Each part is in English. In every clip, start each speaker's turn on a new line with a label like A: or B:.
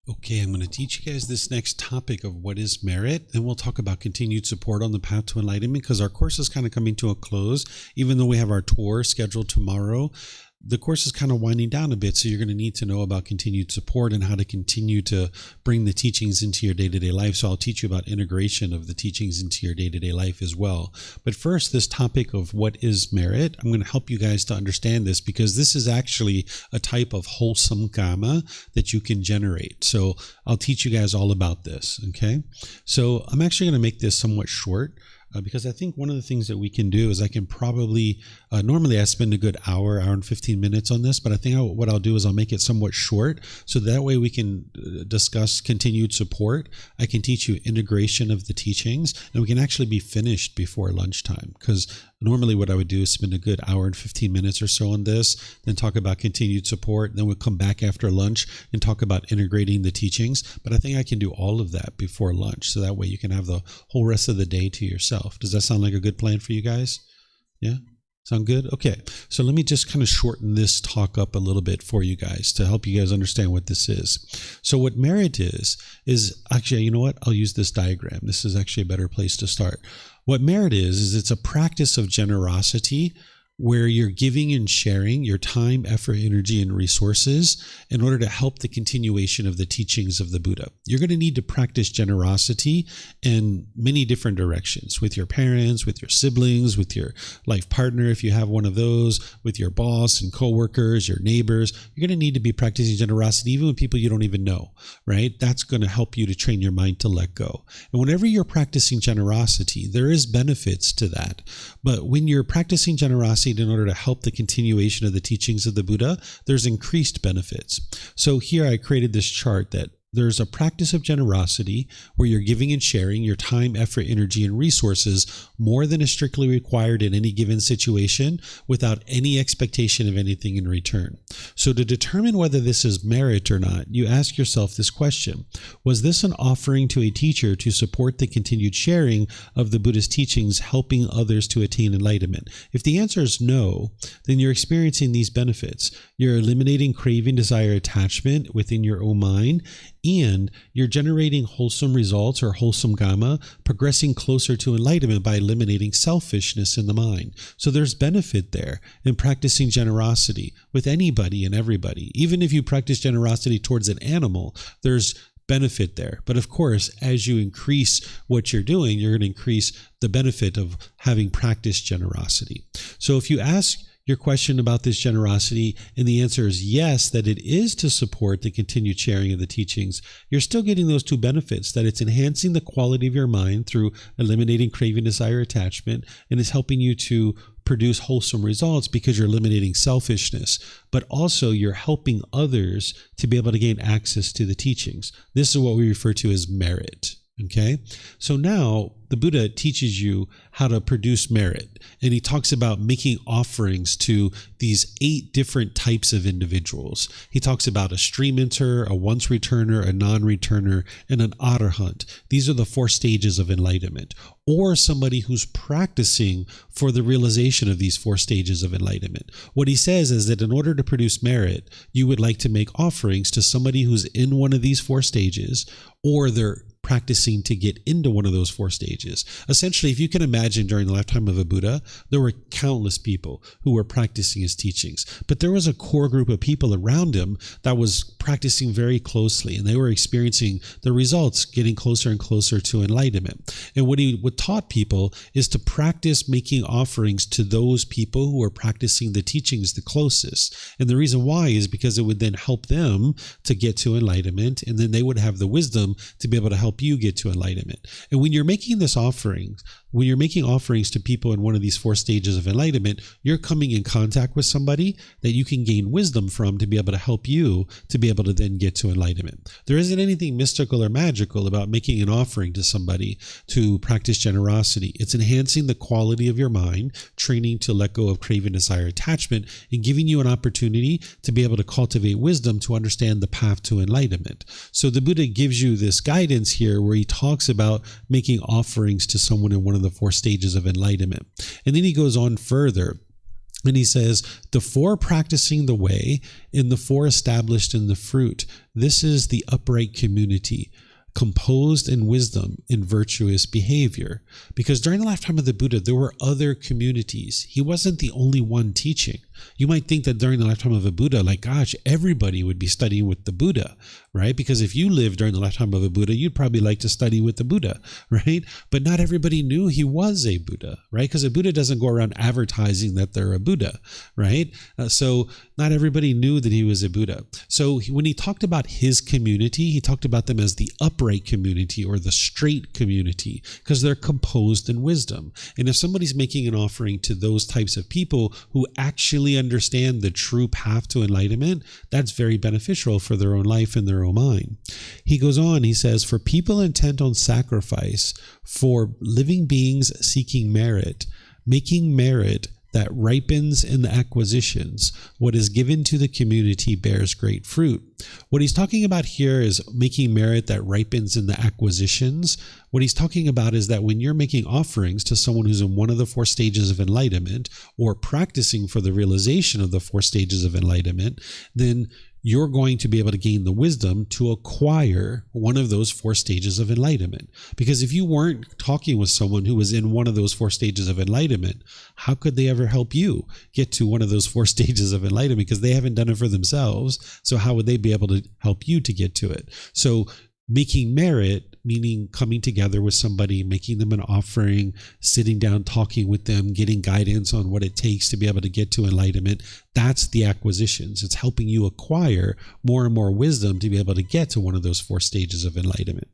A: Okay, I'm going to teach you guys this next topic of what is merit, and we'll talk about continued support on the path to enlightenment because our course is kind of coming to a close. Even though we have our tour scheduled tomorrow, the course is kind of winding down a bit, so you're going to need to know about continued support and how to continue to bring the teachings into your day-to-day life. So I'll teach you about integration of the teachings into your day-to-day life as well. But first, this topic of what is merit, I'm going to help you guys to understand this because this is actually a type of wholesome Kamma that you can generate. So I'll teach you guys all about this, okay? So I'm actually going to make this somewhat short. Because I think one of the things that we can do is I can probably, normally I spend a good hour and 15 minutes on this, but I think what I'll do is I'll make it somewhat short so that way we can discuss continued support. I can teach you integration of the teachings and we can actually be finished before lunchtime because normally what I would do is spend a good hour and 15 minutes or so on this, then talk about continued support, then we'll come back after lunch and talk about integrating the teachings. But I think I can do all of that before lunch so that way you can have the whole rest of the day to yourself. Does that sound like a good plan for you guys? Yeah? Sound good? Okay. So let me just kind of shorten this talk up a little bit for you guys to help you guys understand what this is. So what merit is actually, you know what? I'll use this diagram. This is actually a better place to start. What merit is it's a practice of generosity where you're giving and sharing your time, effort, energy, and resources in order to help the continuation of the teachings of the Buddha. You're going to need to practice generosity in many different directions, with your parents, with your siblings, with your life partner, if you have one of those, with your boss and coworkers, your neighbors. You're going to need to be practicing generosity even with people you don't even know, right? That's going to help you to train your mind to let go. And whenever you're practicing generosity, there is benefits to that. But when you're practicing generosity in order to help the continuation of the teachings of the Buddha, there's increased benefits. So here I created this chart that there's a practice of generosity where you're giving and sharing your time, effort, energy, and resources more than is strictly required in any given situation without any expectation of anything in return. So to determine whether this is merit or not, you ask yourself this question: was this an offering to a teacher to support the continued sharing of the Buddha's teachings, helping others to attain enlightenment? If the answer is no, then you're experiencing these benefits. You're eliminating craving, desire, attachment within your own mind, and you're generating wholesome results or wholesome Kamma, progressing closer to enlightenment by eliminating selfishness in the mind. So there's benefit there in practicing generosity with anybody and everybody. Even if you practice generosity towards an animal, there's benefit there. But of course, as you increase what you're doing, you're going to increase the benefit of having practiced generosity. So if you ask your question about this generosity, and the answer is yes, that it is to support the continued sharing of the teachings, you're still getting those two benefits, that it's enhancing the quality of your mind through eliminating craving, desire, attachment, and it's helping you to produce wholesome results because you're eliminating selfishness, but also you're helping others to be able to gain access to the teachings. This is what we refer to as merit. Okay, so now the Buddha teaches you how to produce merit, and he talks about making offerings to these 8 different types of individuals. He talks about a stream enter, a once returner, a non-returner, and an arahant. These are the 4 stages of enlightenment, or somebody who's practicing for the realization of these 4 stages of enlightenment. What he says is that in order to produce merit, you would like to make offerings to somebody who's in one of these 4 stages, or they're practicing to get into one of those 4 stages. Essentially, if you can imagine during the lifetime of a Buddha, there were countless people who were practicing his teachings, but there was a core group of people around him that was practicing very closely, and they were experiencing the results, getting closer and closer to enlightenment. And what he would taught people is to practice making offerings to those people who were practicing the teachings the closest. And the reason why is because it would then help them to get to enlightenment, and then they would have the wisdom to be able to help you get to enlightenment. And when you're making this offerings, when you're making offerings to people in one of these 4 stages of enlightenment, you're coming in contact with somebody that you can gain wisdom from to be able to help you to be able to then get to enlightenment. There isn't anything mystical or magical about making an offering to somebody to practice generosity. It's enhancing the quality of your mind, training to let go of craving, desire, attachment, and giving you an opportunity to be able to cultivate wisdom to understand the path to enlightenment. So the Buddha gives you this guidance here where he talks about making offerings to someone in one of the 4 stages of enlightenment. And then he goes on further And he says, the four practicing the way and the four established in the fruit. This is the upright community, composed in wisdom and virtuous behavior. Because during the lifetime of the Buddha, there were other communities. He wasn't the only one teaching. You might think that during the lifetime of a Buddha, like, gosh, everybody would be studying with the Buddha, right? Because if you lived during the lifetime of a Buddha, you'd probably like to study with the Buddha, right? But not everybody knew he was a Buddha, right? Because a Buddha doesn't go around advertising that they're a Buddha, right? So not everybody knew that he was a Buddha. So when he talked about his community, he talked about them as the upright community or the straight community, because they're composed in wisdom. And if somebody's making an offering to those types of people who actually understand the true path to enlightenment, that's very beneficial for their own life and their own mind. He goes on, he says, for people intent on sacrifice, for living beings seeking merit, making merit that ripens in the acquisitions, what is given to the community bears great fruit. What he's talking about here is making merit that ripens in the acquisitions. What he's talking about is that when you're making offerings to someone who's in one of the four stages of enlightenment or practicing for the realization of the four stages of enlightenment, then you're going to be able to gain the wisdom to acquire one of those four stages of enlightenment. Because if you weren't talking with someone who was in one of those four stages of enlightenment, how could they ever help you get to one of those four stages of enlightenment? Because they haven't done it for themselves. So how would they be able to help you to get to it? So making merit, meaning coming together with somebody, making them an offering, sitting down, talking with them, getting guidance on what it takes to be able to get to enlightenment. That's the acquisitions. It's helping you acquire more and more wisdom to be able to get to one of those four stages of enlightenment.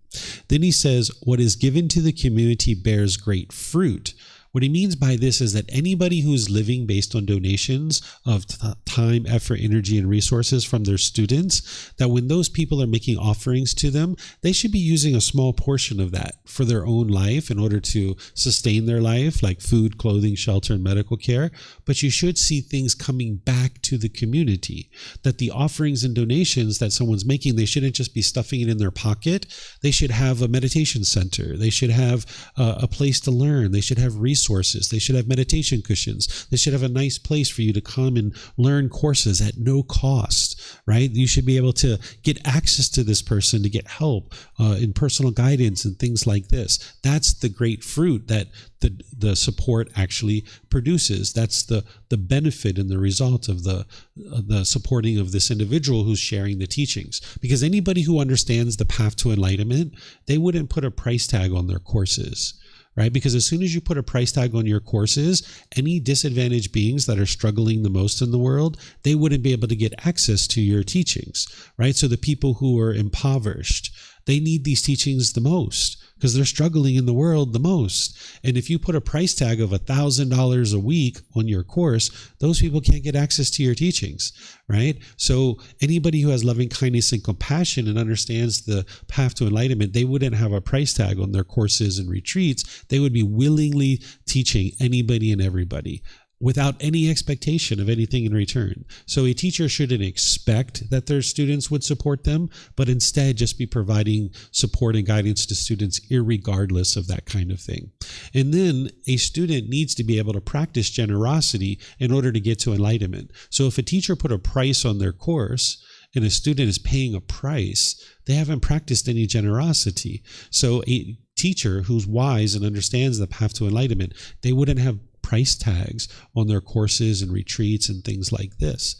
A: Then he says, what is given to the community bears great fruit. What he means by this is that anybody who's living based on donations of time, effort, energy, and resources from their students, that when those people are making offerings to them, they should be using a small portion of that for their own life in order to sustain their life, like food, clothing, shelter, and medical care. But you should see things coming back to the community, that the offerings and donations that someone's making, they shouldn't just be stuffing it in their pocket. They should have a meditation center. They should have a place to learn. They should have resources. They should have meditation cushions. They should have a nice place for you to come and learn courses at no cost, right? You should be able to get access to this person to get help in personal guidance and things like this. That's the great fruit that the support actually produces. That's the benefit and the result of the supporting of this individual who's sharing the teachings. Because anybody who understands the path to enlightenment, they wouldn't put a price tag on their courses. Right? Because as soon as you put a price tag on your courses, any disadvantaged beings that are struggling the most in the world, they wouldn't be able to get access to your teachings, right? So the people who are impoverished, they need these teachings the most because they're struggling in the world the most. And if you put a price tag of $1,000 a week on your course, those people can't get access to your teachings, right? So anybody who has loving kindness and compassion and understands the path to enlightenment, they wouldn't have a price tag on their courses and retreats. They would be willingly teaching anybody and everybody, without any expectation of anything in return. So a teacher shouldn't expect that their students would support them, but instead just be providing support and guidance to students irregardless of that kind of thing. And then a student needs to be able to practice generosity in order to get to enlightenment. So if a teacher put a price on their course and a student is paying a price, they haven't practiced any generosity. So a teacher who's wise and understands the path to enlightenment, they wouldn't have price tags on their courses and retreats and things like this.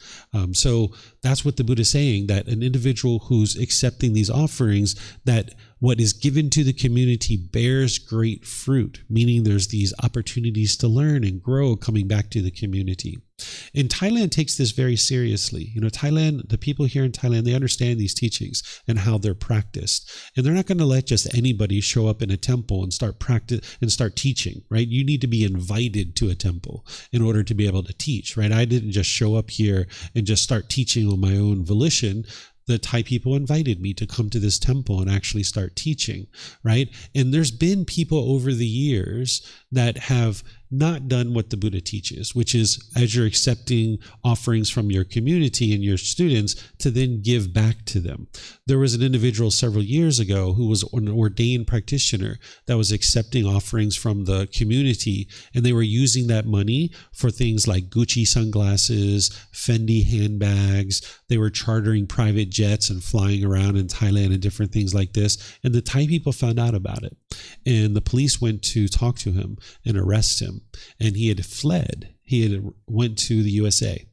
A: So that's what the Buddha is saying, that an individual who's accepting these offerings, that what is given to the community bears great fruit, meaning there's these opportunities to learn and grow coming back to the community. And Thailand takes this very seriously. You know, Thailand, the people here in Thailand, they understand these teachings and how they're practiced. And they're not going to let just anybody show up in a temple and start teaching, right? You need to be invited to a temple in order to be able to teach, right? I didn't just show up here and just start teaching on my own volition. The Thai people invited me to come to this temple and actually start teaching, right? And there's been people over the years that have not done what the Buddha teaches, which is as you're accepting offerings from your community and your students to then give back to them. There was an individual several years ago who was an ordained practitioner that was accepting offerings from the community, and they were using that money for things like Gucci sunglasses, Fendi handbags. They were chartering private jets and flying around in Thailand and different things like this. And the Thai people found out about it. And the police went to talk to him and arrest him. And he had fled. He had went to the USA.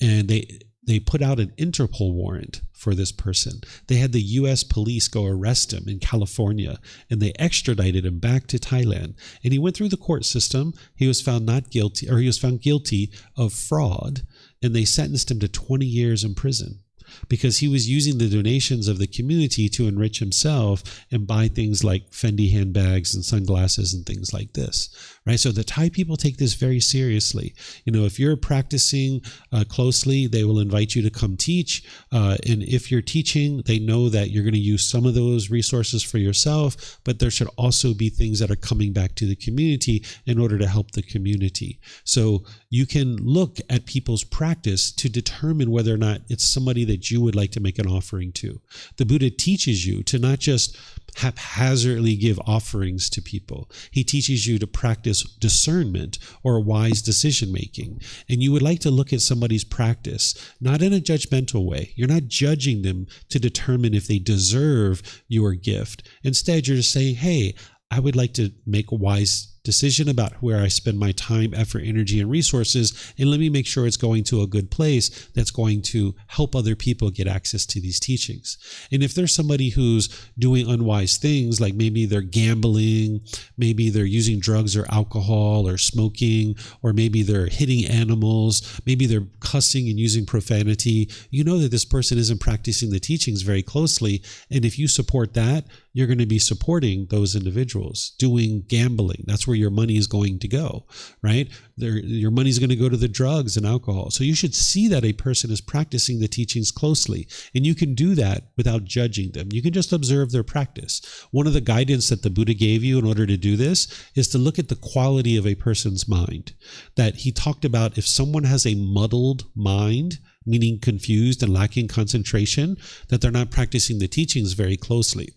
A: And they put out an Interpol warrant for this person. They had the U.S. police go arrest him in California, and they extradited him back to Thailand. And he went through the court system. He was found not guilty, or he was found guilty of fraud, and they sentenced him to 20 years in prison, because he was using the donations of the community to enrich himself and buy things like Fendi handbags and sunglasses and things like this, right? So the Thai people take this very seriously. If you're practicing closely, they will invite you to come teach. And if you're teaching, they know that you're going to use some of those resources for yourself, but there should also be things that are coming back to the community in order to help the community. So you can look at people's practice to determine whether or not it's somebody that you would like to make an offering to. The Buddha teaches you to not just haphazardly give offerings to people. He teaches you to practice discernment or wise decision making. And you would like to look at somebody's practice, not in a judgmental way. You're not judging them to determine if they deserve your gift. Instead, you're just saying, hey, I would like to make a wise decision about where I spend my time, effort, energy, and resources, and let me make sure it's going to a good place that's going to help other people get access to these teachings. And if there's somebody who's doing unwise things, like maybe they're gambling, maybe they're using drugs or alcohol or smoking, or maybe they're hitting animals, maybe they're cussing and using profanity, you know that this person isn't practicing the teachings very closely. And if you support that, you're going to be supporting those individuals doing gambling. That's where your money is going to go, right? Your money is going to go to the drugs and alcohol. So you should see that a person is practicing the teachings closely. And you can do that without judging them. You can just observe their practice. One of the guidance that the Buddha gave you in order to do this is to look at the quality of a person's mind. That he talked about, if someone has a muddled mind, meaning confused and lacking concentration, that they're not practicing the teachings very closely.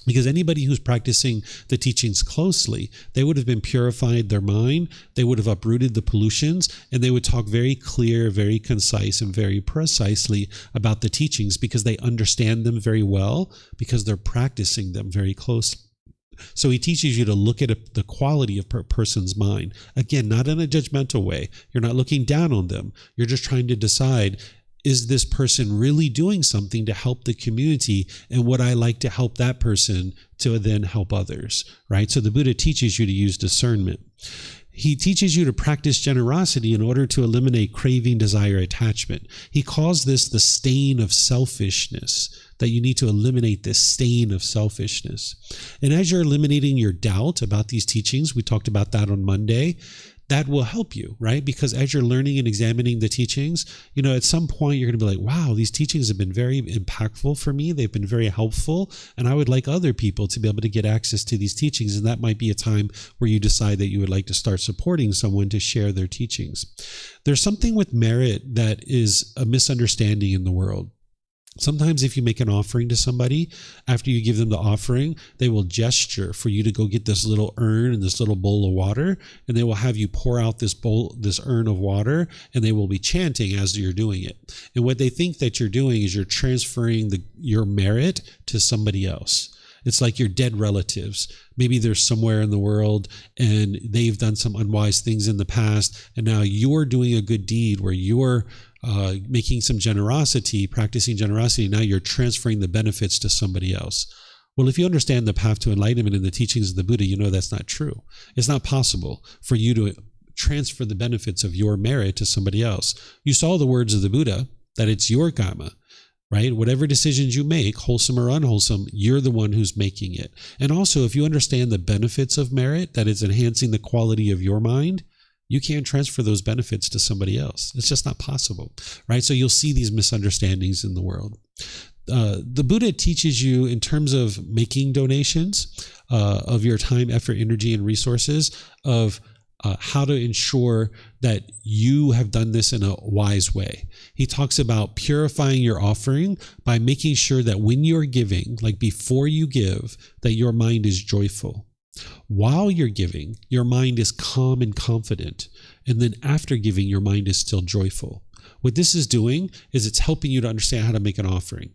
A: Because anybody who's practicing the teachings closely, they would have been purified their mind, they would have uprooted the pollutions, and they would talk very clear, very concise, and very precisely about the teachings because they understand them very well, because they're practicing them very closely. So he teaches you to look at the quality of a person's mind. Again, not in a judgmental way. You're not looking down on them. You're just trying to decide, is this person really doing something to help the community? And would I like to help that person to then help others, right? So the Buddha teaches you to use discernment. He teaches you to practice generosity in order to eliminate craving, desire, attachment. He calls this the stain of selfishness, that you need to eliminate this stain of selfishness. And as you're eliminating your doubt about these teachings, we talked about that on Monday, that will help you, right? Because as you're learning and examining the teachings, at some point you're going to be like, wow, these teachings have been very impactful for me. They've been very helpful. And I would like other people to be able to get access to these teachings. And that might be a time where you decide that you would like to start supporting someone to share their teachings. There's something with merit that is a misunderstanding in the world. Sometimes if you make an offering to somebody, after you give them the offering, they will gesture for you to go get this little urn and this little bowl of water, and they will have you pour out this urn of water, and they will be chanting as you're doing it. And what they think that you're doing is you're transferring your merit to somebody else. It's like your dead relatives. Maybe they're somewhere in the world and they've done some unwise things in the past, and now you're doing a good deed where you're making some generosity, practicing generosity. Now you're transferring the benefits to somebody else. Well, if you understand the path to enlightenment and the teachings of the Buddha, you know that's not true. It's not possible for you to transfer the benefits of your merit to somebody else. You saw the words of the Buddha, that it's your Kamma, right? Whatever decisions you make, wholesome or unwholesome, you're the one who's making it. And also, if you understand the benefits of merit, that it's enhancing the quality of your mind, you can't transfer those benefits to somebody else. It's just not possible, right? So you'll see these misunderstandings in the world. The Buddha teaches you, in terms of making donations of your time, effort, energy, and resources, of how to ensure that you have done this in a wise way. He talks about purifying your offering by making sure that when you're giving, like before you give, that your mind is joyful. While you're giving, your mind is calm and confident. And then after giving, your mind is still joyful. What this is doing is it's helping you to understand how to make an offering.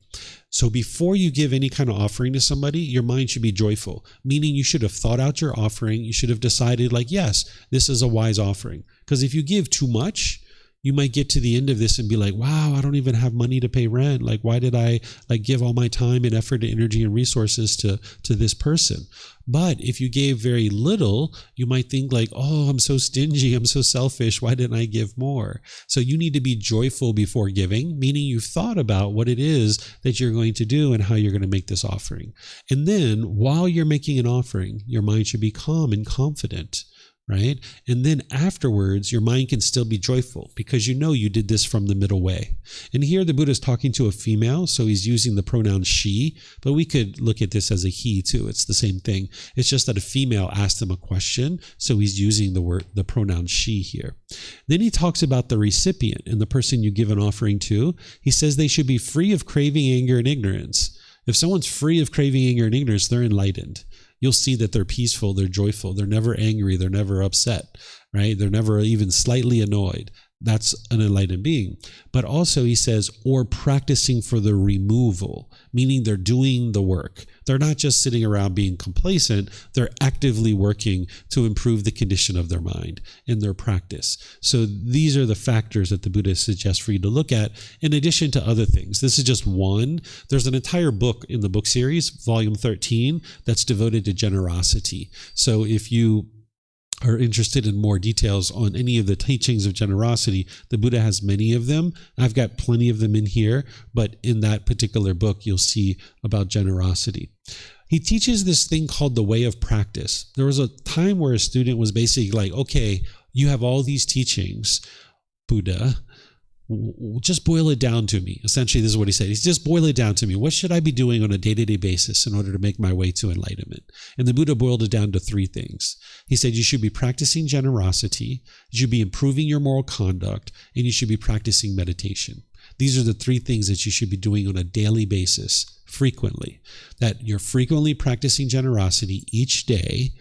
A: So before you give any kind of offering to somebody, your mind should be joyful, meaning you should have thought out your offering. You should have decided like, yes, this is a wise offering. Because if you give too much, you might get to the end of this and be like, wow, I don't even have money to pay rent. Like, why did I give all my time and effort and energy and resources to this person? But if you gave very little, you might think like, oh, I'm so stingy. I'm so selfish. Why didn't I give more? So you need to be joyful before giving, meaning you've thought about what it is that you're going to do and how you're going to make this offering. And then while you're making an offering, your mind should be calm and confident. Right? And then afterwards, your mind can still be joyful because you know you did this from the middle way. And here the Buddha is talking to a female, so he's using the pronoun she, but we could look at this as a he too. It's the same thing. It's just that a female asked him a question, so he's using the pronoun she here. Then he talks about the recipient and the person you give an offering to. He says they should be free of craving, anger, and ignorance. If someone's free of craving, anger, and ignorance, they're enlightened. You'll see that they're peaceful, they're joyful, they're never angry, they're never upset, right? They're never even slightly annoyed. That's an enlightened being. But also he says, or practicing for the removal, meaning they're doing the work. They're not just sitting around being complacent, they're actively working to improve the condition of their mind in their practice. So these are the factors that the Buddha suggests for you to look at, in addition to other things. This is just one. There's an entire book in the book series, volume 13, that's devoted to generosity. So if you are interested in more details on any of the teachings of generosity, the Buddha has many of them. I've got plenty of them in here, but in that particular book, you'll see about generosity. He teaches this thing called the way of practice. There was a time where a student was basically like, okay, you have all these teachings, Buddha, just boil it down to me. Essentially, this is what he said. He's just boil it down to me. What should I be doing on a day-to-day basis in order to make my way to enlightenment? And the Buddha boiled it down to three things. He said you should be practicing generosity, you should be improving your moral conduct, and you should be practicing meditation. These are the three things that you should be doing on a daily basis, frequently. That you're frequently practicing generosity each day,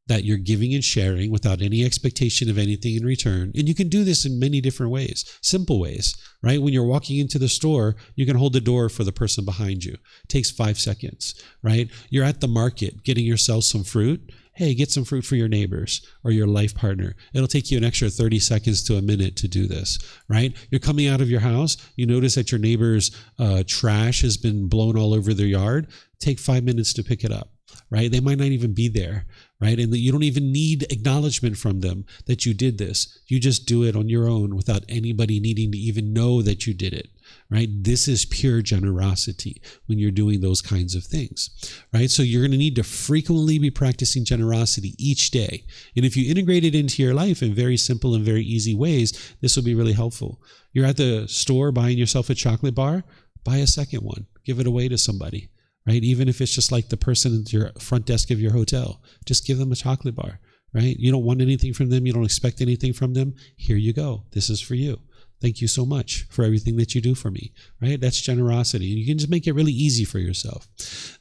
A: that you're giving and sharing without any expectation of anything in return. And you can do this in many different ways, simple ways, right? When you're walking into the store, you can hold the door for the person behind you. It takes 5 seconds, right? You're at the market getting yourself some fruit. Hey, get some fruit for your neighbors or your life partner. It'll take you an extra 30 seconds to a minute to do this, right? You're coming out of your house. You notice that your neighbor's trash has been blown all over their yard. Take 5 minutes to pick it up, right? They might not even be there, right? And you don't even need acknowledgement from them that you did this. You just do it on your own without anybody needing to even know that you did it, right? This is pure generosity when you're doing those kinds of things, right? So you're going to need to frequently be practicing generosity each day. And if you integrate it into your life in very simple and very easy ways, this will be really helpful. You're at the store buying yourself a chocolate bar, buy a second one, give it away to somebody. Right? Even if it's just like the person at your front desk of your hotel, just give them a chocolate bar, right? You don't want anything from them. You don't expect anything from them. Here you go. This is for you. Thank you so much for everything that you do for me, right? That's generosity. And you can just make it really easy for yourself.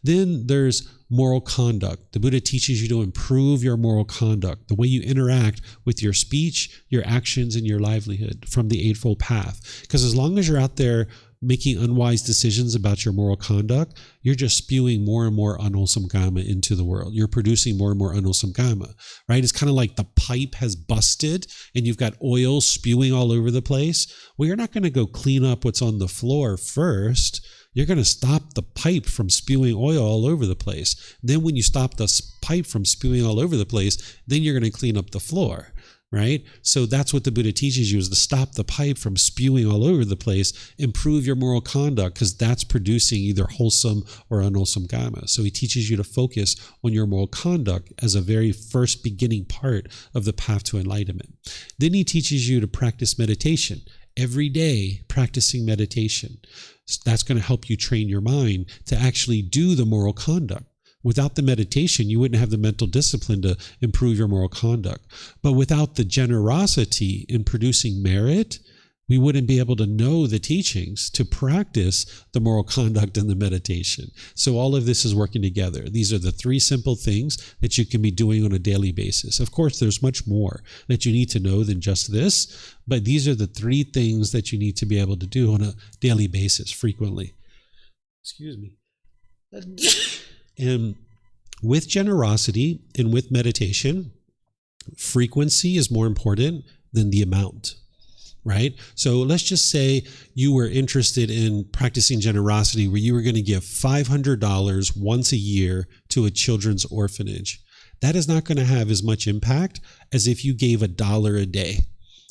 A: Then there's moral conduct. The Buddha teaches you to improve your moral conduct, the way you interact with your speech, your actions, and your livelihood from the Eightfold Path. Because as long as you're out there making unwise decisions about your moral conduct, you're just spewing more and more unwholesome Kamma into the world. You're producing more and more unwholesome Kamma, right? It's kind of like the pipe has busted and you've got oil spewing all over the place. Well, you're not going to go clean up what's on the floor first. You're going to stop the pipe from spewing oil all over the place. Then when you stop the pipe from spewing all over the place, then you're going to clean up the floor. Right? So that's what the Buddha teaches you, is to stop the pipe from spewing all over the place, improve your moral conduct, because that's producing either wholesome or unwholesome Kamma. So he teaches you to focus on your moral conduct as a very first beginning part of the path to enlightenment. Then he teaches you to practice meditation. Every day, practicing meditation. So that's going to help you train your mind to actually do the moral conduct. Without the meditation, you wouldn't have the mental discipline to improve your moral conduct. But without the generosity in producing merit, we wouldn't be able to know the teachings to practice the moral conduct and the meditation. So all of this is working together. These are the three simple things that you can be doing on a daily basis. Of course, there's much more that you need to know than just this, but these are the three things that you need to be able to do on a daily basis frequently. Excuse me. And with generosity and with meditation, frequency is more important than the amount. Right? So let's just say you were interested in practicing generosity where you were going to give $500 once a year to a children's orphanage. That is not going to have as much impact as if you gave $1 a day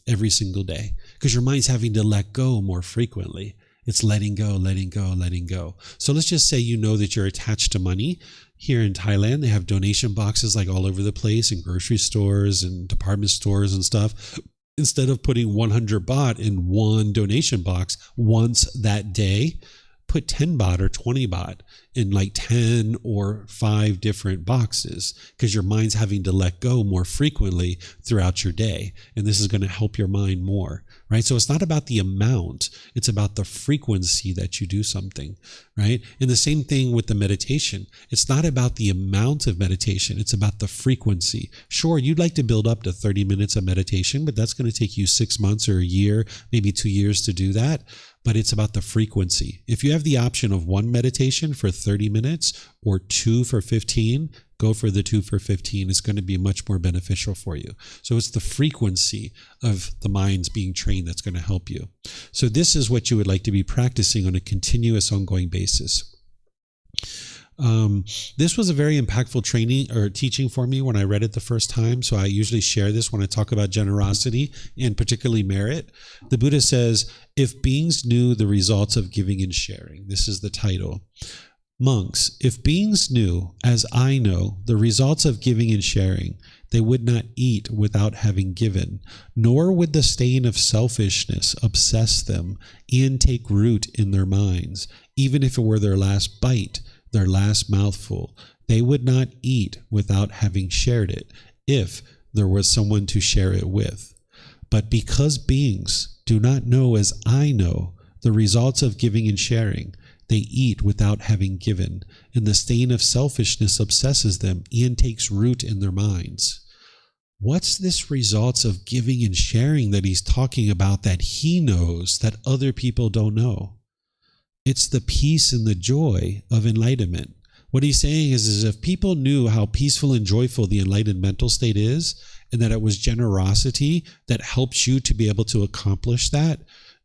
A: every single day, because your mind's having to let go more frequently. It's letting go, letting go, letting go. So let's just say you know that you're attached to money. Here in Thailand, they have donation boxes like all over the place in grocery stores and department stores and stuff. Instead of putting 100 baht in one donation box once that day, put 10 baht or 20 baht in like 10 or 5 different boxes, because your mind's having to let go more frequently throughout your day. And this is going to help your mind more, right? So it's not about the amount, it's about the frequency that you do something, right? And the same thing with the meditation. It's not about the amount of meditation, it's about the frequency. Sure, you'd like to build up to 30 minutes of meditation, but that's going to take you 6 months or a year, maybe 2 years to do that. But it's about the frequency. If you have the option of one meditation for 30 minutes or 2 for 15, go for the 2 for 15. It's going to be much more beneficial for you. So it's the frequency of the mind's being trained that's going to help you. So this is what you would like to be practicing on a continuous, ongoing basis. This was a very impactful training or teaching for me when I read it the first time. So I usually share this when I talk about generosity and particularly merit. The Buddha says, if beings knew the results of giving and sharing, this is the title. Monks, if beings knew, as I know, the results of giving and sharing, they would not eat without having given, nor would the stain of selfishness obsess them and take root in their minds, even if it were their last bite, their last mouthful. They would not eat without having shared it, if there was someone to share it with. But because beings do not know as I know the results of giving and sharing, they eat without having given, and the stain of selfishness obsesses them and takes root in their minds. What's this results of giving and sharing that he's talking about that he knows that other people don't know? It's the peace and the joy of enlightenment. What he's saying is if people knew how peaceful and joyful the enlightened mental state is, and that it was generosity that helps you to be able to accomplish that,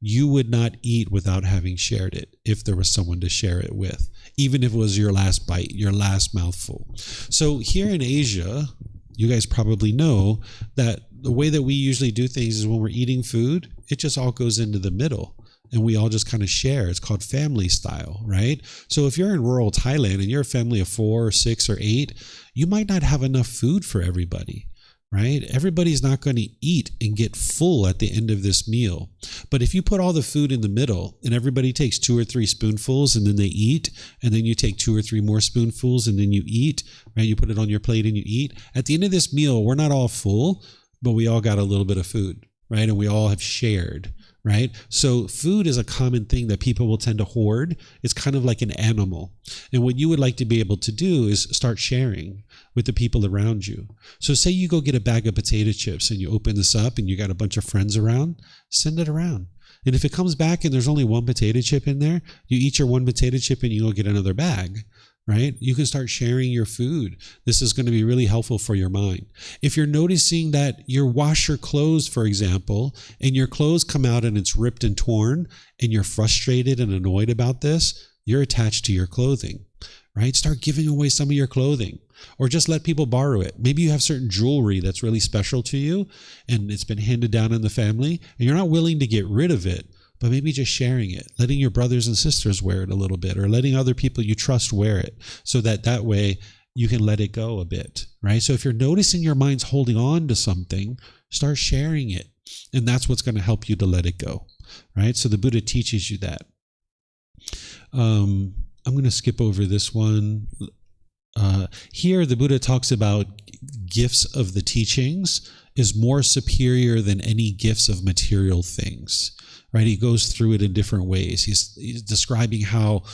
A: you would not eat without having shared it if there was someone to share it with, even if it was your last bite, your last mouthful. So here in Asia, you guys probably know that the way that we usually do things is when we're eating food, it just all goes into the middle. And we all just kind of share. It's called family style, right? So if you're in rural Thailand and you're a family of 4 or 6 or 8, you might not have enough food for everybody, right? Everybody's not going to eat and get full at the end of this meal. But if you put all the food in the middle and everybody takes 2 or 3 spoonfuls and then they eat, and then you take 2 or 3 more spoonfuls and then you eat, right? You put it on your plate and you eat. At the end of this meal, we're not all full, but we all got a little bit of food, right? And we all have shared. Right? So food is a common thing that people will tend to hoard. It's kind of like an animal. And what you would like to be able to do is start sharing with the people around you. So say you go get a bag of potato chips and you open this up and you got a bunch of friends around, send it around. And if it comes back and there's only 1 potato chip in there, you eat your 1 potato chip and you go get another bag. Right? You can start sharing your food. This is going to be really helpful for your mind. If you're noticing that you wash your clothes, for example, and your clothes come out and it's ripped and torn, and you're frustrated and annoyed about this, you're attached to your clothing, right? Start giving away some of your clothing, or just let people borrow it. Maybe you have certain jewelry that's really special to you, and it's been handed down in the family, and you're not willing to get rid of it, but maybe just sharing it, letting your brothers and sisters wear it a little bit, or letting other people you trust wear it, so that way you can let it go a bit, right? So if you're noticing your mind's holding on to something, start sharing it. And that's what's going to help you to let it go, right? So the Buddha teaches you that. I'm going to skip over this one. Here, the Buddha talks about gifts of the teachings is more superior than any gifts of material things, right? He goes through it in different ways. He's describing how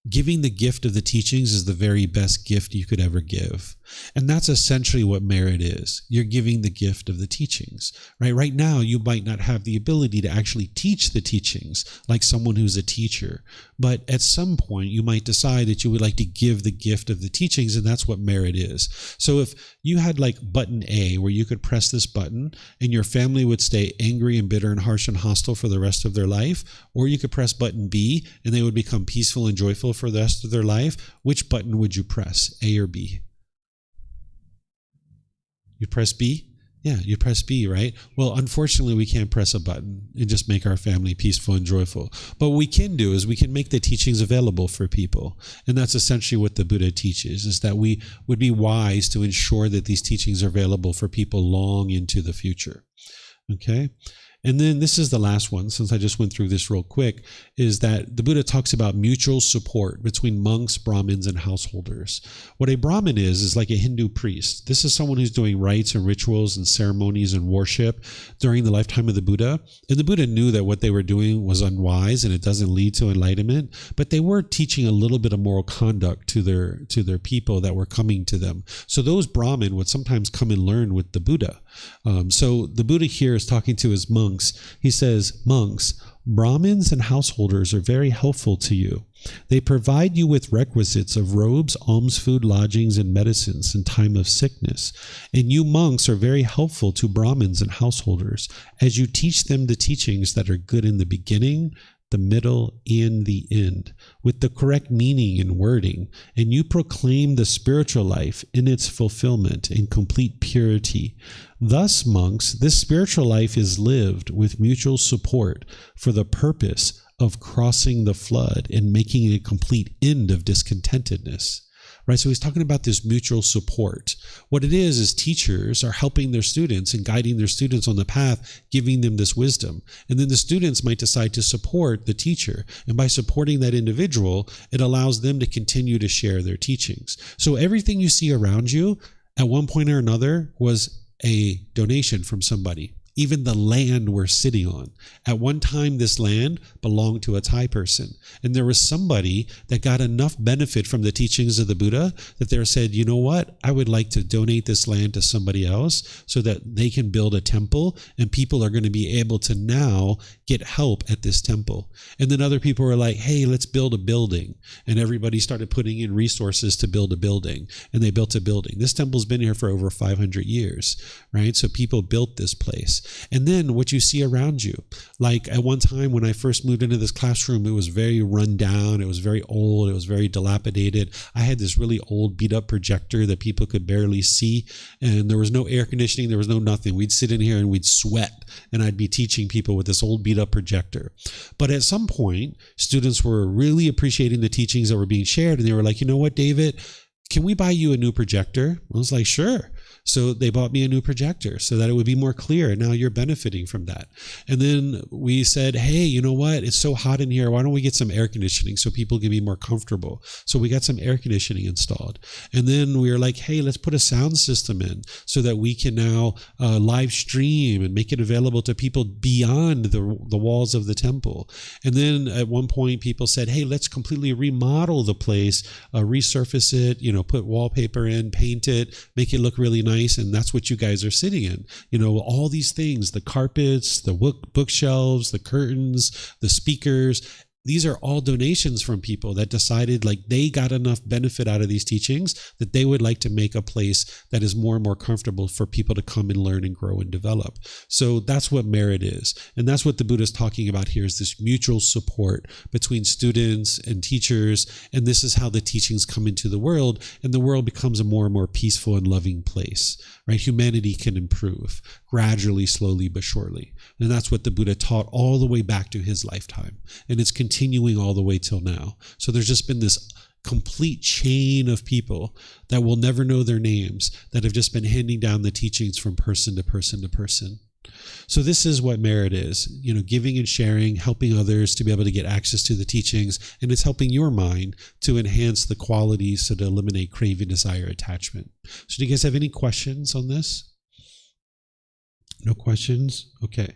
A: giving the gift of the teachings is the very best gift you could ever give. And that's essentially what merit is. You're giving the gift of the teachings, right? Right now, you might not have the ability to actually teach the teachings like someone who's a teacher. But at some point, you might decide that you would like to give the gift of the teachings, and that's what merit is. So if you had like button A, where you could press this button and your family would stay angry and bitter and harsh and hostile for the rest of their life, or you could press button B and they would become peaceful and joyful for the rest of their life, which button would you press, A or B? You press B? Yeah, you press B, right? Well, unfortunately, we can't press a button and just make our family peaceful and joyful. But what we can do is we can make the teachings available for people. And that's essentially what the Buddha teaches, is that we would be wise to ensure that these teachings are available for people long into the future. Okay? And then this is the last one, since I just went through this real quick, is that the Buddha talks about mutual support between monks, Brahmins, and householders. What a Brahmin is like a Hindu priest. This is someone who's doing rites and rituals and ceremonies and worship during the lifetime of the Buddha. And the Buddha knew that what they were doing was unwise and it doesn't lead to enlightenment, but they were teaching a little bit of moral conduct to their people that were coming to them. So those Brahmin would sometimes come and learn with the Buddha. So the Buddha here is talking to his monks. He says, monks, Brahmins and householders are very helpful to you. They provide you with requisites of robes, alms food, lodgings, and medicines in time of sickness. And you monks are very helpful to Brahmins and householders as you teach them the teachings that are good in the beginning, the middle, and the end, with the correct meaning and wording, and you proclaim the spiritual life in its fulfillment in complete purity. Thus, monks, this spiritual life is lived with mutual support for the purpose of crossing the flood and making a complete end of discontentedness. Right, so he's talking about this mutual support. What it is teachers are helping their students and guiding their students on the path, giving them this wisdom. And then the students might decide to support the teacher. And by supporting that individual, it allows them to continue to share their teachings. So everything you see around you at one point or another was a donation from somebody. Even the land we're sitting on. At one time, this land belonged to a Thai person. And there was somebody that got enough benefit from the teachings of the Buddha that they said, you know what? I would like to donate this land to somebody else so that they can build a temple and people are going to be able to now get help at this temple. And then other people were like, hey, let's build a building. And everybody started putting in resources to build a building. And they built a building. This temple's been here for over 500 years, right? So people built this place. And then what you see around you, like at one time when I first moved into this classroom, it was very run down. It was very old. It was very dilapidated. I had this really old beat up projector that people could barely see. And there was no air conditioning. There was no nothing. We'd sit in here and we'd sweat. And I'd be teaching people with this old beat up projector. But at some point, students were really appreciating the teachings that were being shared. And they were like, you know what, David, can we buy you a new projector? I was like, sure. So they bought me a new projector so that it would be more clear. And now you're benefiting from that. And then we said, hey, you know what? It's so hot in here. Why don't we get some air conditioning so people can be more comfortable? So we got some air conditioning installed. And then we were like, hey, let's put a sound system in so that we can now live stream and make it available to people beyond the walls of the temple. And then at one point, people said, hey, let's completely remodel the place, resurface it, put wallpaper in, paint it, make it look really nice. And that's what you guys are sitting in. All these things, the carpets, the bookshelves, the curtains, the speakers, these are all donations from people that decided like they got enough benefit out of these teachings that they would like to make a place that is more and more comfortable for people to come and learn and grow and develop. So that's what merit is. And that's what the Buddha is talking about here, is this mutual support between students and teachers. And this is how the teachings come into the world, and the world becomes a more and more peaceful and loving place, right? Humanity can improve gradually, slowly, but surely. And that's what the Buddha taught all the way back to his lifetime. And it's continuing all the way till now. So there's just been this complete chain of people that will never know their names that have just been handing down the teachings from person to person to person. So this is what merit is, giving and sharing, helping others to be able to get access to the teachings, and it's helping your mind to enhance the qualities so to eliminate craving, desire, attachment. So do you guys have any questions on this? No questions? Okay.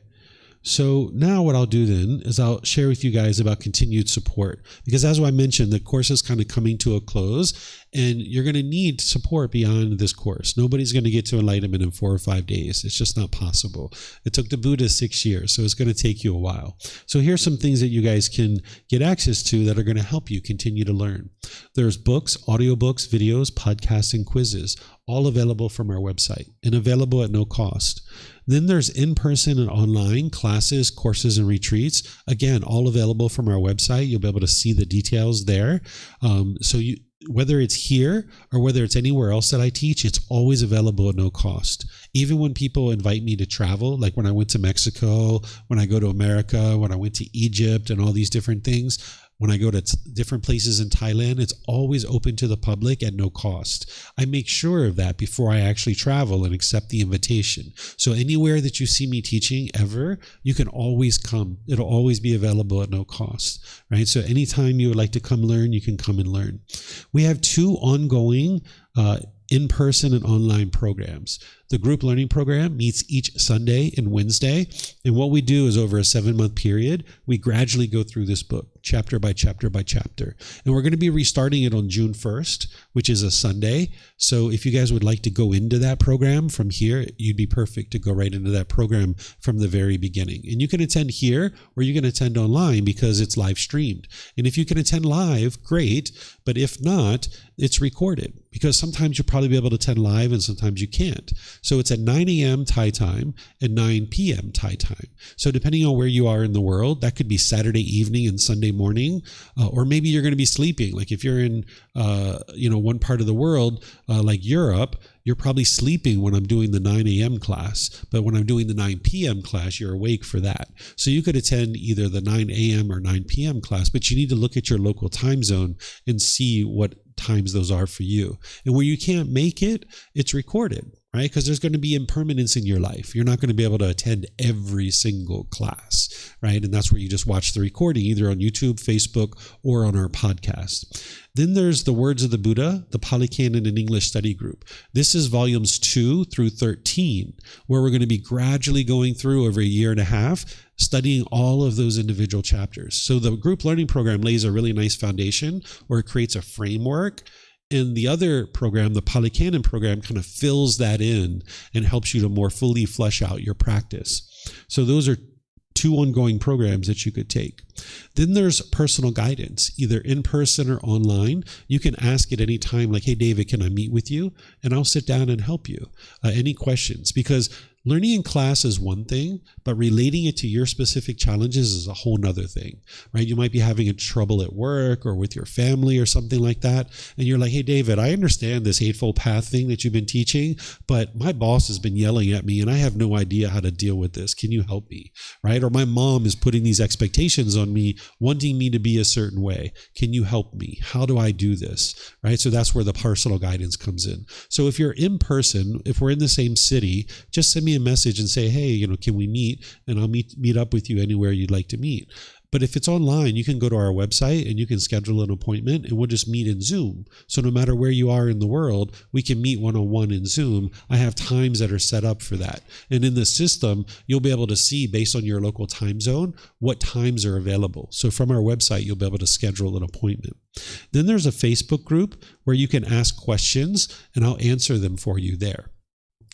A: So now what I'll do then is I'll share with you guys about continued support, because as I mentioned, the course is kind of coming to a close and you're going to need support beyond this course. Nobody's going to get to enlightenment in 4 or 5 days. It's just not possible. It took the Buddha 6 years, so it's going to take you a while. So here's some things that you guys can get access to that are going to help you continue to learn. There's books, audiobooks, videos, podcasts, and quizzes, all available from our website and available at no cost. Then there's in-person and online classes, courses, and retreats. Again, all available from our website. You'll be able to see the details there. Whether it's here or whether it's anywhere else that I teach, it's always available at no cost. Even when people invite me to travel, like when I went to Mexico, when I go to America, when I went to Egypt and all these different things, when I go to different places in Thailand, it's always open to the public at no cost. I make sure of that before I actually travel and accept the invitation. So anywhere that you see me teaching ever, you can always come. It'll always be available at no cost, right? So anytime you would like to come learn, you can come and learn. We have 2 ongoing in-person and online programs. The group learning program meets each Sunday and Wednesday. And what we do is over a 7-month period, we gradually go through this book, chapter by chapter by chapter. And we're going to be restarting it on June 1st, which is a Sunday. So if you guys would like to go into that program from here, you'd be perfect to go right into that program from the very beginning. And you can attend here or you can attend online because it's live streamed. And if you can attend live, great. But if not, it's recorded, because sometimes you'll probably be able to attend live and sometimes you can't. So it's at 9 a.m. Thai time and 9 p.m. Thai time. So depending on where you are in the world, that could be Saturday evening and Sunday morning, or maybe you're going to be sleeping. Like if you're in, one part of the world, like Europe, you're probably sleeping when I'm doing the 9 a.m. class, but when I'm doing the 9 p.m. class, you're awake for that. So you could attend either the 9 a.m. or 9 p.m. class, but you need to look at your local time zone and see what times those are for you. And where you can't make it, it's recorded, right? Because there's going to be impermanence in your life. You're not going to be able to attend every single class, right? And that's where you just watch the recording, either on YouTube, Facebook, or on our podcast. Then there's the Words of the Buddha, the Pali Canon and English Study Group. This is volumes 2 through 13, where we're going to be gradually going through over a year and a half, studying all of those individual chapters. So the group learning program lays a really nice foundation where it creates a framework. And the other program, the Pali Canon program, kind of fills that in and helps you to more fully flesh out your practice. So those are 2 ongoing programs that you could take. Then there's personal guidance, either in person or online. You can ask at any time, like, hey, David, can I meet with you? And I'll sit down and help you. Any questions? Because learning in class is one thing, but relating it to your specific challenges is a whole nother thing, right? You might be having a trouble at work or with your family or something like that. And you're like, hey, David, I understand this Eightfold Path thing that you've been teaching, but my boss has been yelling at me and I have no idea how to deal with this. Can you help me, right? Or my mom is putting these expectations on me, wanting me to be a certain way. Can you help me? How do I do this, right? So that's where the personal guidance comes in. So if you're in person, if we're in the same city, just send me a message and say, hey, can we meet? And I'll meet up with you anywhere you'd like to meet. But if it's online, you can go to our website and you can schedule an appointment and we'll just meet in Zoom. So no matter where you are in the world, we can meet one-on-one in Zoom. I have times that are set up for that. And in the system, you'll be able to see based on your local time zone, what times are available. So from our website, you'll be able to schedule an appointment. Then there's a Facebook group where you can ask questions and I'll answer them for you there.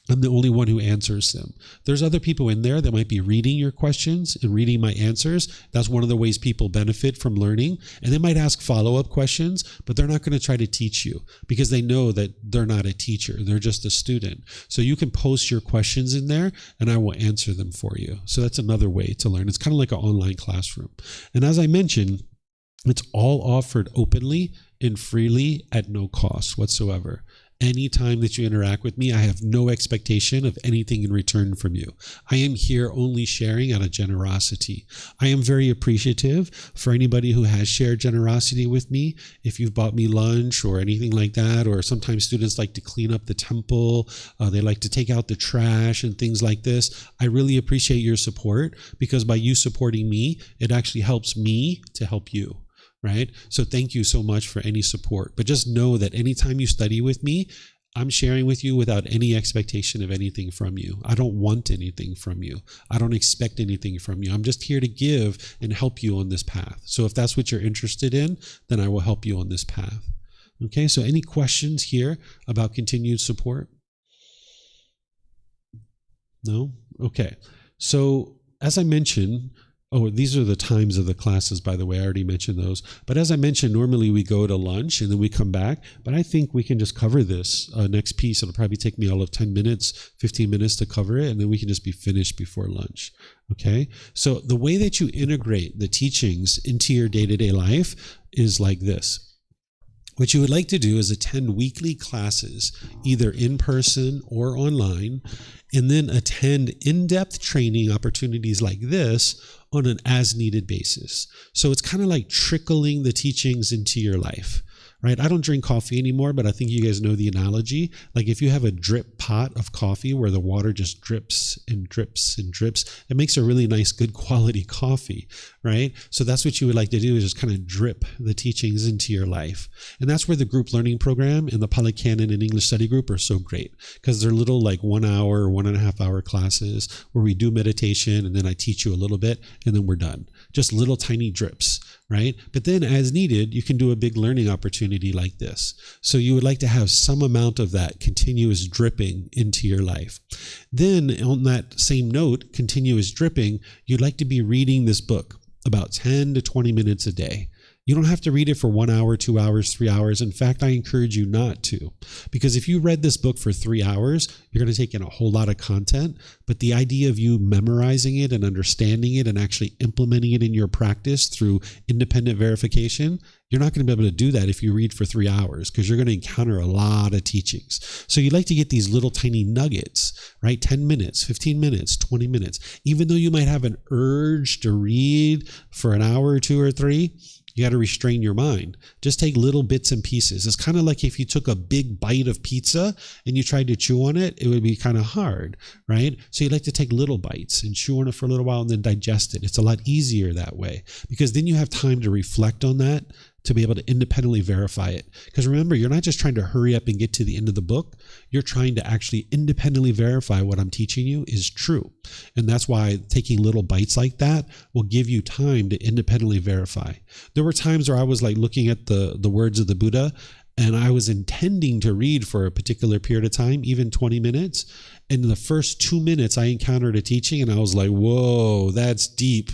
A: I'm the only one who answers them. There's other people in there that might be reading your questions and reading my answers. That's one of the ways people benefit from learning. And they might ask follow-up questions, but they're not going to try to teach you because they know that they're not a teacher. They're just a student. So you can post your questions in there and I will answer them for you. So that's another way to learn. It's kind of like an online classroom. And as I mentioned, it's all offered openly and freely at no cost whatsoever. Anytime that you interact with me, I have no expectation of anything in return from you. I am here only sharing out of generosity. I am very appreciative for anybody who has shared generosity with me. If you've bought me lunch or anything like that, or sometimes students like to clean up the temple, they like to take out the trash and things like this. I really appreciate your support, because by you supporting me, it actually helps me to help you. Right? So thank you so much for any support. But just know that anytime you study with me, I'm sharing with you without any expectation of anything from you. I don't want anything from you. I don't expect anything from you. I'm just here to give and help you on this path. So if that's what you're interested in, then I will help you on this path. Okay, so any questions here about continued support? No? Okay. So as I mentioned, these are the times of the classes, by the way. I already mentioned those. But as I mentioned, normally we go to lunch and then we come back. But I think we can just cover this next piece. It'll probably take me all of 10 minutes, 15 minutes to cover it. And then we can just be finished before lunch. Okay? So the way that you integrate the teachings into your day-to-day life is like this. What you would like to do is attend weekly classes, either in person or online, and then attend in-depth training opportunities like this on an as-needed basis. So it's kind of like trickling the teachings into your life, right? I don't drink coffee anymore, but I think you guys know the analogy. Like if you have a drip pot of coffee where the water just drips and drips and drips, it makes a really nice, good quality coffee, right? So that's what you would like to do, is just kind of drip the teachings into your life. And that's where the group learning program and the Pali Canon and English study group are so great, because they're little like 1 hour, 1.5 hour classes where we do meditation and then I teach you a little bit and then we're done. Just little tiny drips, right? But then as needed, you can do a big learning opportunity like this. So you would like to have some amount of that continuous dripping into your life. Then on that same note, continuous dripping, you'd like to be reading this book about 10 to 20 minutes a day. You don't have to read it for 1 hour, 2 hours, 3 hours. In fact, I encourage you not to, because if you read this book for 3 hours, you're going to take in a whole lot of content. But the idea of you memorizing it and understanding it and actually implementing it in your practice through independent verification, you're not going to be able to do that if you read for 3 hours, because you're going to encounter a lot of teachings. So you'd like to get these little tiny nuggets, right? 10 minutes, 15 minutes, 20 minutes. Even though you might have an urge to read for an hour or 2 or 3, you got to restrain your mind. Just take little bits and pieces. It's kind of like if you took a big bite of pizza and you tried to chew on it, it would be kind of hard, right? So you like to take little bites and chew on it for a little while and then digest it. It's a lot easier that way, because then you have time to reflect on that, to be able to independently verify it. Because remember, you're not just trying to hurry up and get to the end of the book. You're trying to actually independently verify what I'm teaching you is true. And that's why taking little bites like that will give you time to independently verify. There were times where I was like looking at the words of the Buddha, and I was intending to read for a particular period of time, even 20 minutes. And in the first 2 minutes, I encountered a teaching and I was like, whoa, that's deep.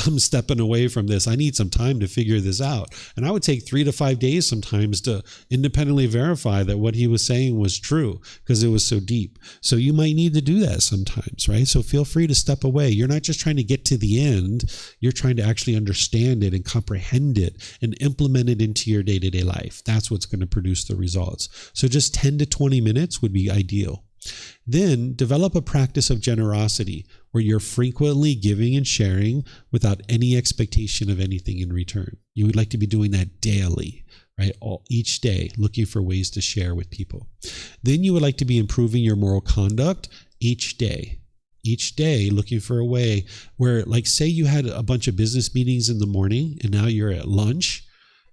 A: I'm stepping away from this. I need some time to figure this out. And I would take 3 to 5 days sometimes to independently verify that what he was saying was true, because it was so deep. So you might need to do that sometimes, right? So feel free to step away. You're not just trying to get to the end. You're trying to actually understand it and comprehend it and implement it into your day-to-day life. That's what's going to produce the results. So just 10 to 20 minutes would be ideal. Then develop a practice of generosity where you're frequently giving and sharing without any expectation of anything in return. You would like to be doing that daily, right? Each day, looking for ways to share with people. Then you would like to be improving your moral conduct each day. Each day, looking for a way where, like, say you had a bunch of business meetings in the morning and now you're at lunch.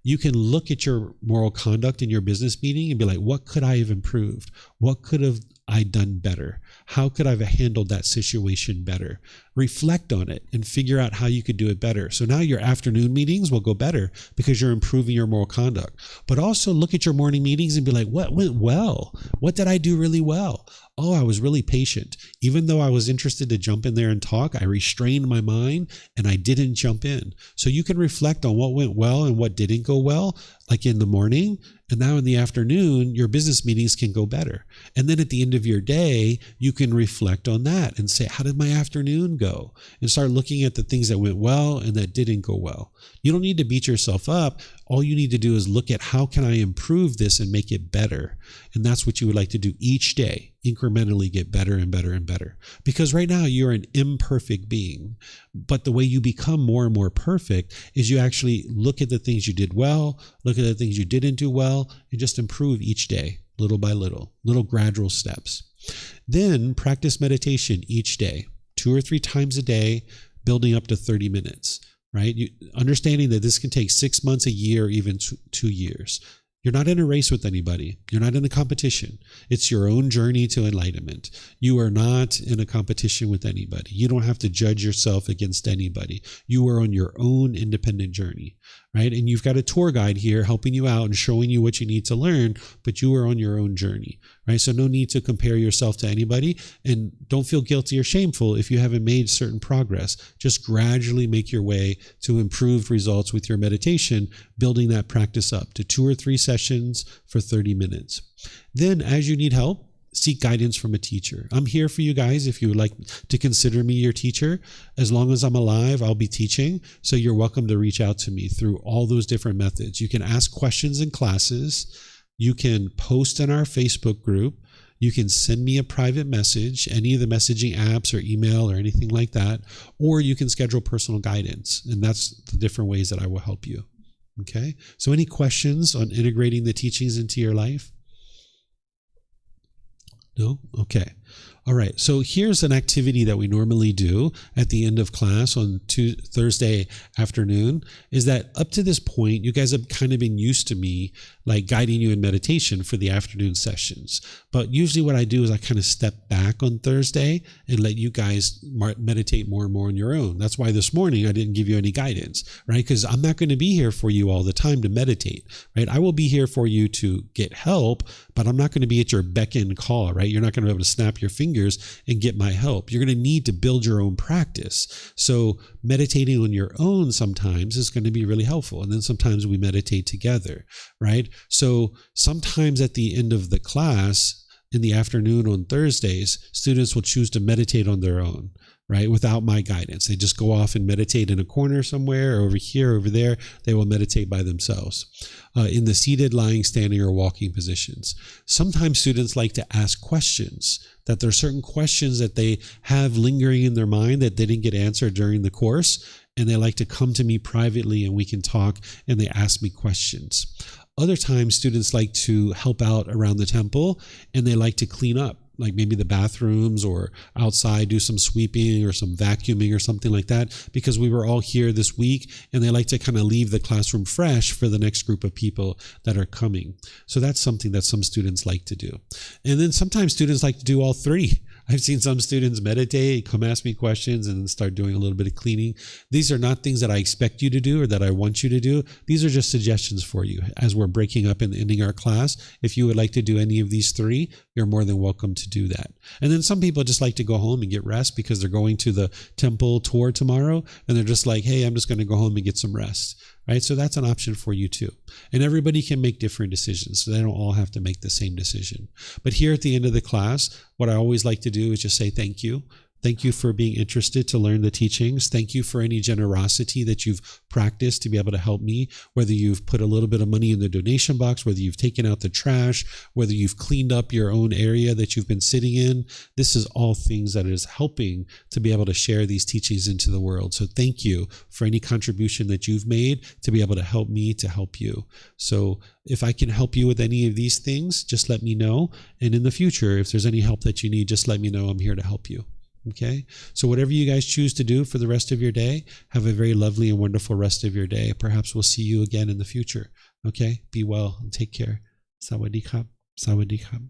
A: You can look at your moral conduct in your business meeting and be like, what could I have improved? What could have I done better? How could I have handled that situation better? Reflect on it and figure out how you could do it better. So now your afternoon meetings will go better because you're improving your moral conduct. But also look at your morning meetings and be like, what went well? What did I do really well? Oh, I was really patient. Even though I was interested to jump in there and talk, I restrained my mind and I didn't jump in. So you can reflect on what went well and what didn't go well, like in the morning. And now in the afternoon, your business meetings can go better. And then at the end of your day, you can reflect on that and say, how did my afternoon go? go and start looking at the things that went well and that didn't go well. You don't need to beat yourself up. All you need to do is look at how can I improve this and make it better. And that's what you would like to do each day, incrementally get better and better and better. Because right now you're an imperfect being, but the way you become more and more perfect is you actually look at the things you did well, look at the things you didn't do well, and just improve each day, little by little gradual steps. Then practice meditation each day, 2 or 3 times a day, building up to 30 minutes, right? Understanding that this can take 6 months, a year, even 2 years. You're not in a race with anybody. You're not in a competition. It's your own journey to enlightenment. You are not in a competition with anybody. You don't have to judge yourself against anybody. You are on your own independent journey, right? And you've got a tour guide here helping you out and showing you what you need to learn, but you are on your own journey, right? So no need to compare yourself to anybody, and don't feel guilty or shameful if you haven't made certain progress. Just gradually make your way to improved results with your meditation, building that practice up to 2 or 3 sessions for 30 minutes. Then as you need help, seek guidance from a teacher. I'm here for you guys if you would like to consider me your teacher. As long as I'm alive, I'll be teaching. So you're welcome to reach out to me through all those different methods. You can ask questions in classes. You can post in our Facebook group. You can send me a private message, any of the messaging apps or email or anything like that. Or you can schedule personal guidance. And that's the different ways that I will help you. Okay. So any questions on integrating the teachings into your life? No? Okay. All right. So here's an activity that we normally do at the end of class on Thursday afternoon, is that up to this point, you guys have kind of been used to me like guiding you in meditation for the afternoon sessions. But usually what I do is I kind of step back on Thursday and let you guys meditate more and more on your own. That's why this morning I didn't give you any guidance, right? Because I'm not going to be here for you all the time to meditate, right? I will be here for you to get help, but I'm not going to be at your beck and call, right? You're not going to be able to snap your fingers and get my help. You're going to need to build your own practice. So meditating on your own sometimes is going to be really helpful. And then sometimes we meditate together, right? So sometimes at the end of the class in the afternoon on Thursdays, students will choose to meditate on their own, right? Without my guidance. They just go off and meditate in a corner somewhere, or over here, over there. They will meditate by themselves in the seated, lying, standing, or walking positions. Sometimes students like to ask questions, that there are certain questions that they have lingering in their mind that they didn't get answered during the course, and they like to come to me privately and we can talk, and they ask me questions. Other times, students like to help out around the temple, and they like to clean up, like maybe the bathrooms or outside, do some sweeping or some vacuuming or something like that, because we were all here this week, and they like to kind of leave the classroom fresh for the next group of people that are coming. So that's something that some students like to do. And then sometimes students like to do all 3. I've seen some students meditate, come ask me questions, and then start doing a little bit of cleaning. These are not things that I expect you to do or that I want you to do. These are just suggestions for you as we're breaking up and ending our class. If you would like to do any of these 3, you're more than welcome to do that. And then some people just like to go home and get rest because they're going to the temple tour tomorrow, and they're just like, hey, I'm just going to go home and get some rest. Right? So that's an option for you too. And everybody can make different decisions, so they don't all have to make the same decision. But here at the end of the class, what I always like to do is just say thank you. Thank you for being interested to learn the teachings. Thank you for any generosity that you've practiced to be able to help me, whether you've put a little bit of money in the donation box, whether you've taken out the trash, whether you've cleaned up your own area that you've been sitting in. This is all things that is helping to be able to share these teachings into the world. So thank you for any contribution that you've made to be able to help me to help you. So if I can help you with any of these things, just let me know. And in the future, if there's any help that you need, just let me know. I'm here to help you. Okay, so whatever you guys choose to do for the rest of your day, have a very lovely and wonderful rest of your day. Perhaps we'll see you again in the future. Okay, be well and take care. Sawadee krap. Sawadee krap.